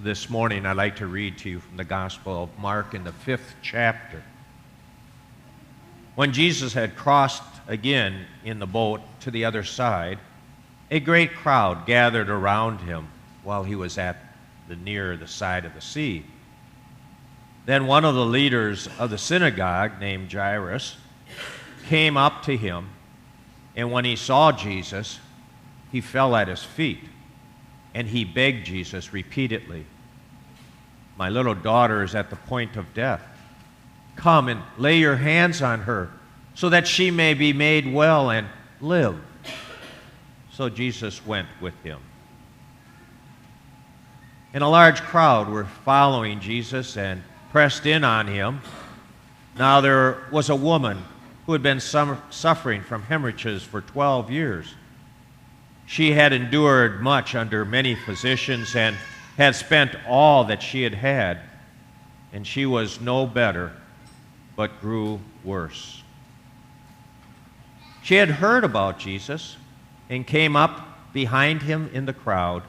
This morning I'd like to read to you from the Gospel of Mark in the 5th chapter. When Jesus had crossed again in the boat to the other side, a great crowd gathered around him while he was near the side of the sea. Then one of the leaders of the synagogue, named Jairus, came up to him, and when he saw Jesus, he fell at his feet, and he begged Jesus repeatedly, "My little daughter is at the point of death. Come and lay your hands on her, so that she may be made well and live." So Jesus went with him. And a large crowd were following Jesus and pressed in on him. Now there was a woman who had been suffering from hemorrhages for 12 years. She had endured much under many physicians and had spent all that she had, and she was no better, but grew worse. She had heard about Jesus and came up behind him in the crowd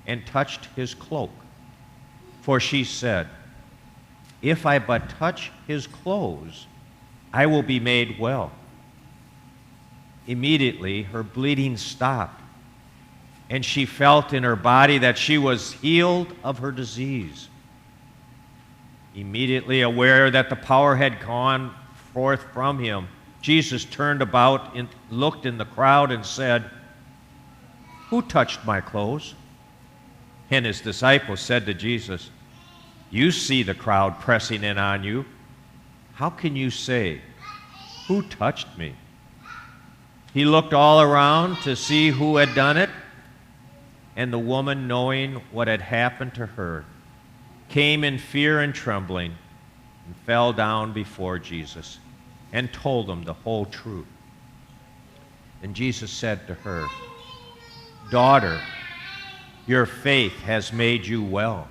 and touched his cloak. For she said, "If I but touch his clothes, I will be made well." Immediately her bleeding stopped, and she felt in her body that she was healed of her disease. Immediately aware that the power had gone forth from him, Jesus turned about and looked in the crowd and said, "Who touched my clothes?" And his disciples said to Jesus, "You see the crowd pressing in on you. How can you say, 'Who touched me?'" He looked all around to see who had done it, and the woman, knowing what had happened to her, came in fear and trembling and fell down before Jesus and told him the whole truth. And Jesus said to her, "Daughter, your faith has made you well.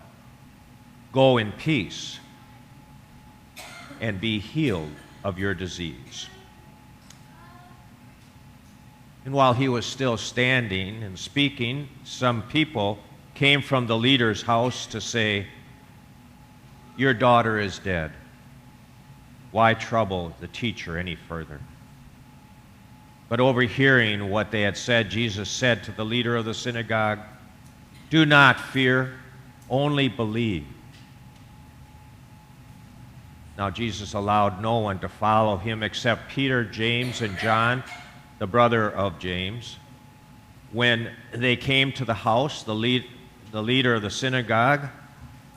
Go in peace and be healed of your disease." And while he was still standing and speaking, some people came from the leader's house to say, "Your daughter is dead. Why trouble the teacher any further?" But overhearing what they had said, Jesus said to the leader of the synagogue, "Do not fear, only believe." Now Jesus allowed no one to follow him except Peter, James, and John, the brother of James. When they came to the house, the leader of the synagogue,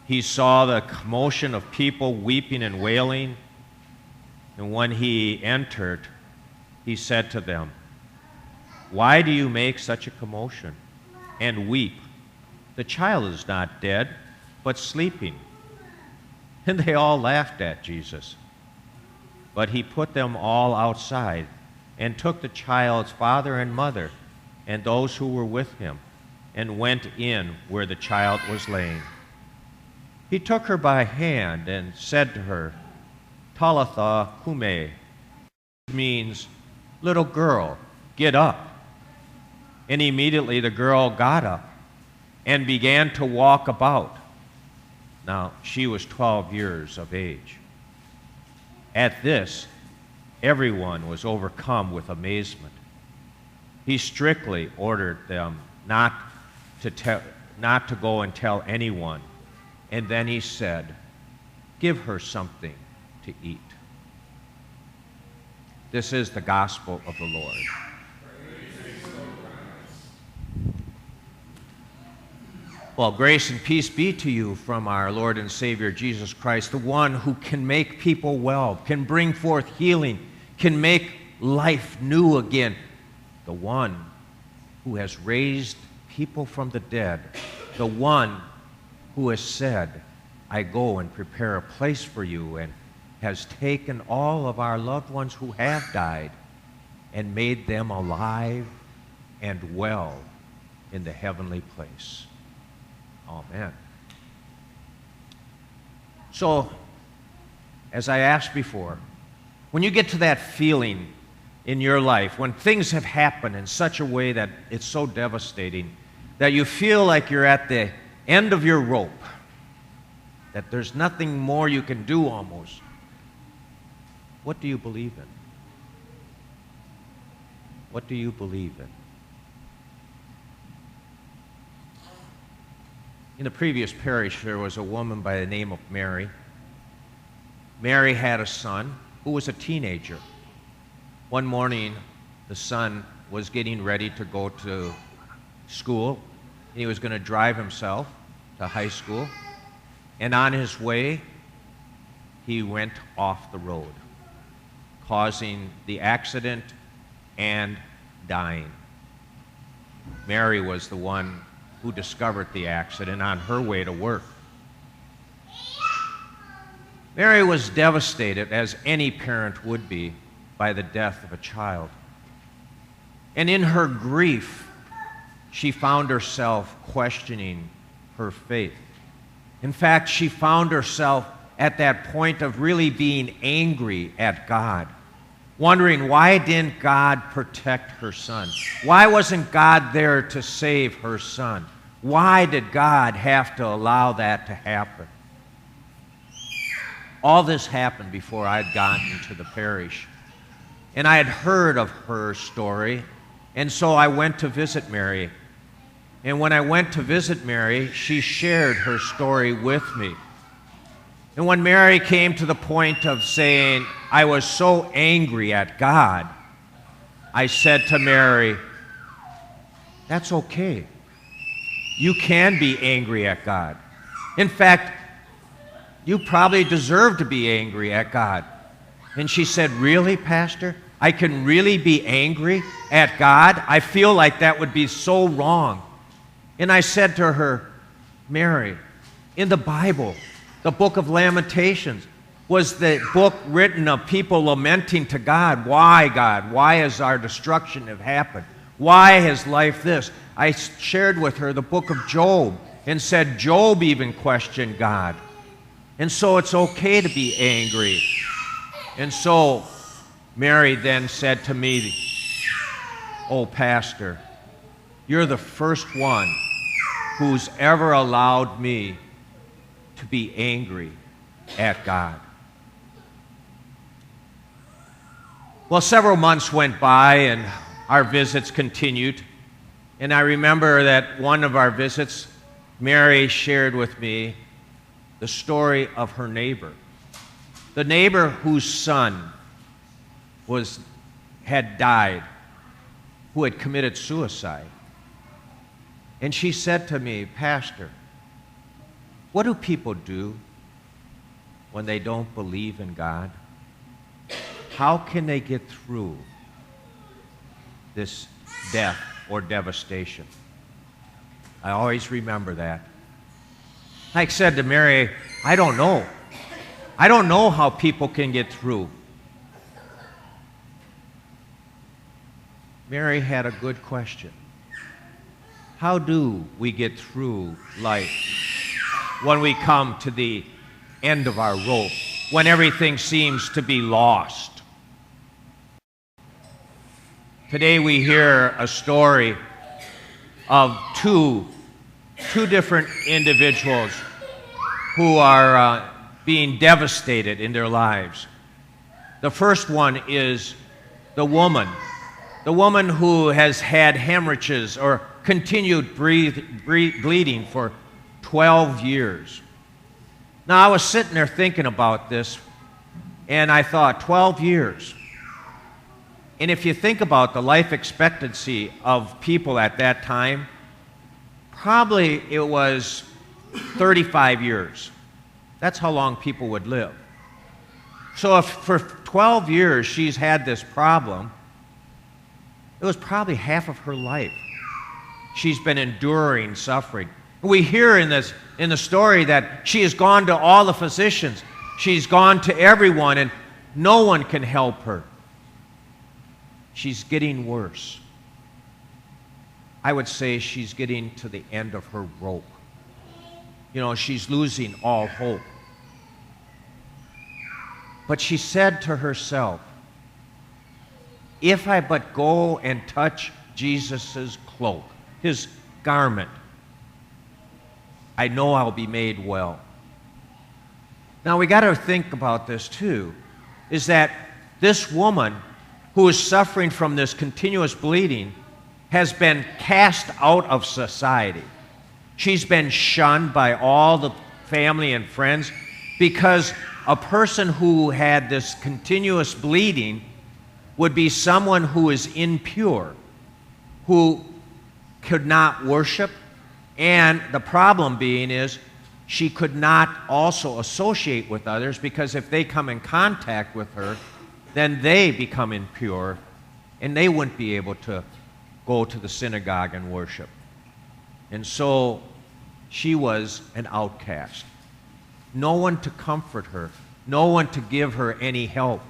he saw the commotion of people weeping and wailing. And when he entered, he said to them, "Why do you make such a commotion and weep? The child is not dead, but sleeping." And they all laughed at Jesus. But he put them all outside and took the child's father and mother and those who were with him and went in where the child was laying. He took her by hand and said to her, "Talitha kume," which means, "Little girl, get up." And immediately the girl got up and began to walk about. Now she was 12 years of age. At this, everyone was overcome with amazement. He strictly ordered them not to go and tell anyone. And then he said, "Give her something to eat." This is the gospel of the Lord. Well, grace and peace be to you from our Lord and Savior Jesus Christ, the one who can make people well, can bring forth healing, can make life new again, the one who has raised people from the dead, the one who has said, "I go and prepare a place for you," and has taken all of our loved ones who have died and made them alive and well in the heavenly place. Amen. So, as I asked before, when you get to that feeling in your life, when things have happened in such a way that it's so devastating, that you feel like you're at the end of your rope, that there's nothing more you can do almost. What do you believe in? What do you believe in? In the previous parish, there was a woman by the name of Mary. Mary had a son who was a teenager. One morning, the son was getting ready to go to school. He was going to drive himself to high school. And on his way, he went off the road, causing the accident and dying. Mary was the one who discovered the accident on her way to work. Mary was devastated, as any parent would be, by the death of a child. And in her grief, she found herself questioning her faith. In fact, she found herself at that point of really being angry at God, wondering why didn't God protect her son? Why wasn't God there to save her son? Why did God have to allow that to happen? All this happened before I'd gotten to the parish. And I had heard of her story, and so I went to visit Mary. And when I went to visit Mary, she shared her story with me. And when Mary came to the point of saying, I was so angry at God, I said to Mary, that's okay. You can be angry at God. In fact, you probably deserve to be angry at God. And she said, really, Pastor? I can really be angry at God? I feel like that would be so wrong. And I said to her, Mary, in the Bible, the book of Lamentations was the book written of people lamenting to God. Why, God? Why has our destruction have happened? Why has life this? I shared with her the book of Job and said Job even questioned God. And so it's okay to be angry. And so Mary then said to me, oh, Pastor, you're the first one who's ever allowed me to be angry at God. Well, several months went by and our visits continued. And I remember that one of our visits, Mary shared with me the story of her neighbor. The neighbor whose son had died, who had committed suicide. And she said to me, Pastor, what do people do when they don't believe in God? How can they get through this death or devastation? I always remember that. I said to Mary, I don't know. I don't know how people can get through. Mary had a good question. How do we get through life when we come to the end of our rope, when everything seems to be lost? Today we hear a story of two different individuals who are being devastated in their lives. The first one is the woman who has had hemorrhages or continued bleeding for 12 years. Now, I was sitting there thinking about this, and I thought, 12 years. And if you think about the life expectancy of people at that time, probably it was 35 years. That's how long people would live. So if for 12 years she's had this problem, it was probably half of her life she's been enduring suffering. We hear in the story that she has gone to all the physicians. She's gone to everyone, and no one can help her. She's getting worse. I would say she's getting to the end of her rope. You know, she's losing all hope. But she said to herself, if I but go and touch Jesus' cloak, his garment, I know I'll be made well. Now we got to think about this too, is that this woman who is suffering from this continuous bleeding has been cast out of society. She's been shunned by all the family and friends because a person who had this continuous bleeding would be someone who is impure, who could not worship, and the problem being is she could not also associate with others because if they come in contact with her, then they become impure and they wouldn't be able to go to the synagogue and worship. And so she was an outcast. No one to comfort her, no one to give her any help,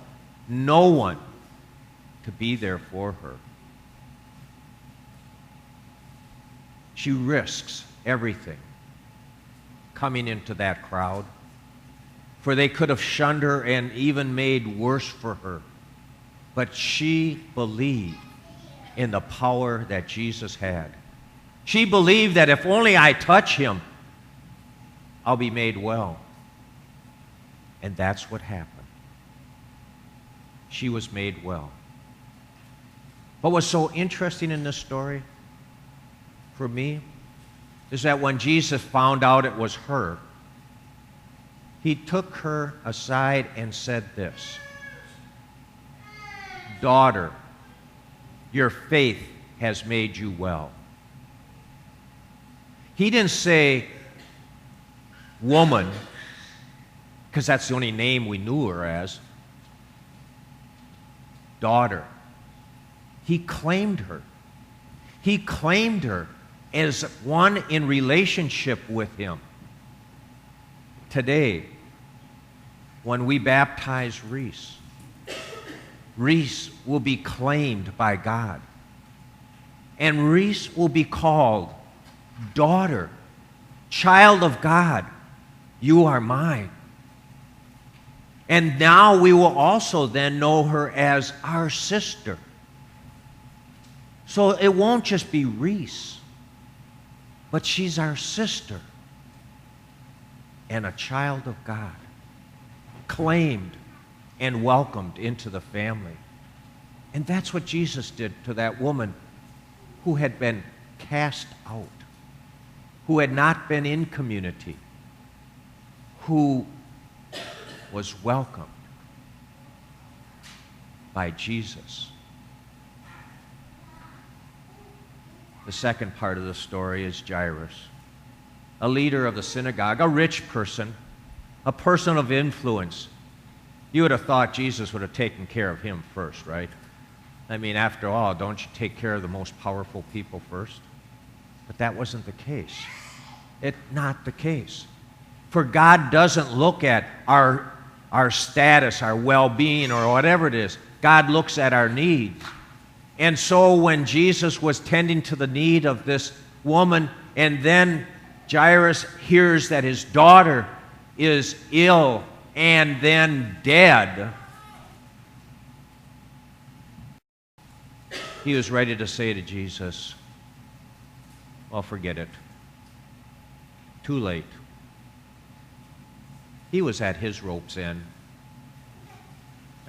no one to be there for her. She risks everything coming into that crowd, for they could have shunned her and even made worse for her. But she believed in the power that Jesus had. She believed that if only I touch him, I'll be made well. And that's what happened. She was made well. What was so interesting in this story for me is that when Jesus found out it was her, he took her aside and said this, "Daughter, your faith has made you well." He didn't say woman, because that's the only name we knew her as. Daughter. He claimed her. He claimed her as one in relationship with him. Today, when we baptize Reese, Reese will be claimed by God. And Reese will be called daughter, child of God. You are mine. And now we will also then know her as our sister. So it won't just be Reese, but she's our sister and a child of God, claimed and welcomed into the family. And that's what Jesus did to that woman who had been cast out, who had not been in community, who was welcomed by Jesus. The second part of the story is Jairus, a leader of the synagogue, a rich person, a person of influence. You would have thought Jesus would have taken care of him first, right? I mean, after all, don't you take care of the most powerful people first? But that wasn't the case. It's not the case. For God doesn't look at our status, our well-being, or whatever it is. God looks at our needs. And so when Jesus was tending to the need of this woman, and then Jairus hears that his daughter is ill and then dead, he was ready to say to Jesus, well, forget it. Too late. He was at his rope's end.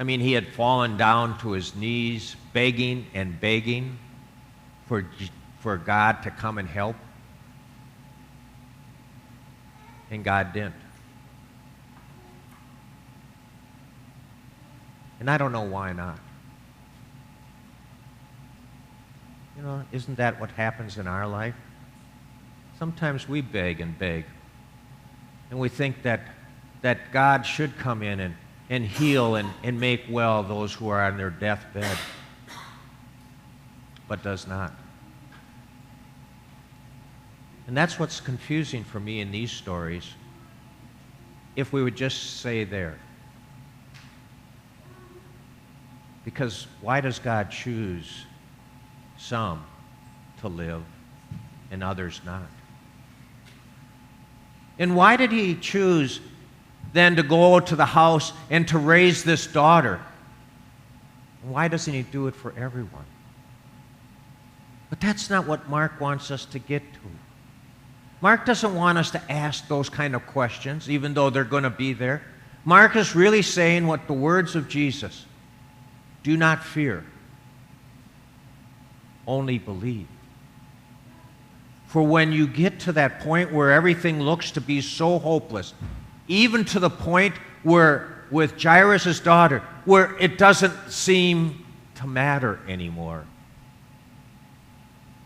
I mean, he had fallen down to his knees, begging and begging for God to come and help. And God didn't. And I don't know why not. You know, isn't that what happens in our life? Sometimes we beg and beg. And we think that God should come in and heal and make well those who are on their deathbed, but does not. And that's what's confusing for me in these stories, if we would just say there. Because why does God choose some to live and others not? And why did he choose then to go to the house and to raise this daughter? Why doesn't he do it for everyone? But that's not what Mark wants us to get to. Mark doesn't want us to ask those kind of questions, even though they're going to be there. Mark is really saying what the words of Jesus: do not fear, only believe. For when you get to that point where everything looks to be so hopeless, even to the point where with Jairus' daughter, where it doesn't seem to matter anymore,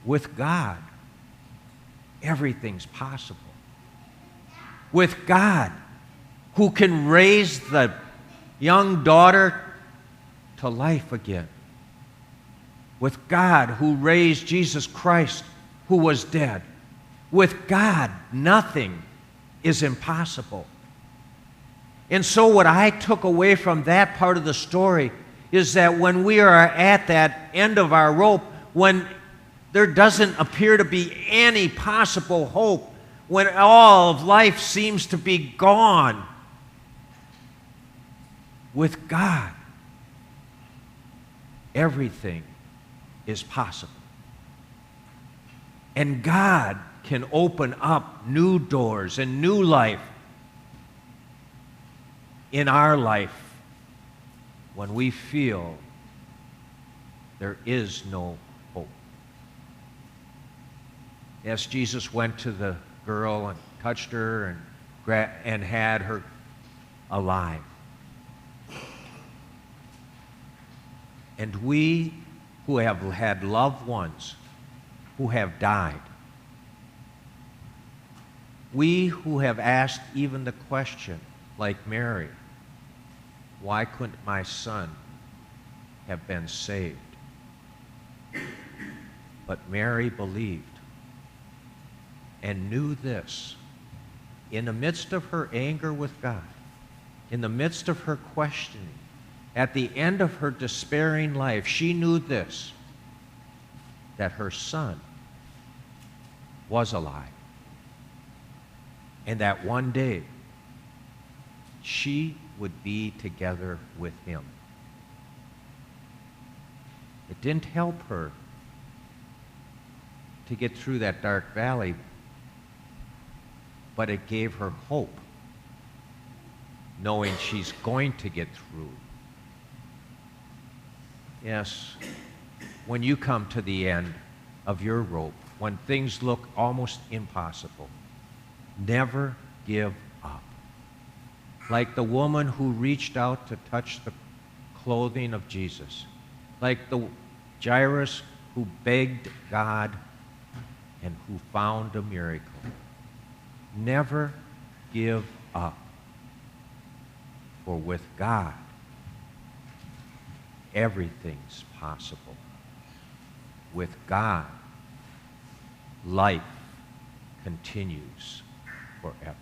with God, everything's possible. With God, who can raise the young daughter to life again. With God, who raised Jesus Christ, who was dead. With God, nothing is impossible. And so what I took away from that part of the story is that when we are at that end of our rope, when there doesn't appear to be any possible hope, when all of life seems to be gone, with God, everything is possible. And God can open up new doors and new life in our life when we feel there is no hope. Yes, Jesus went to the girl and touched her and had her alive. And we who have had loved ones who have died, we who have asked even the question, like Mary, why couldn't my son have been saved? But Mary believed and knew this. In the midst of her anger with God, in the midst of her questioning, at the end of her despairing life, she knew this, that her son was alive, and that one day she would be together with him. It didn't help her to get through that dark valley, but it gave her hope, knowing she's going to get through. Yes, when you come to the end of your rope, when things look almost impossible, never give up. Like the woman who reached out to touch the clothing of Jesus, like the Jairus who begged God and who found a miracle. Never give up. For with God, everything's possible. With God, life continues forever.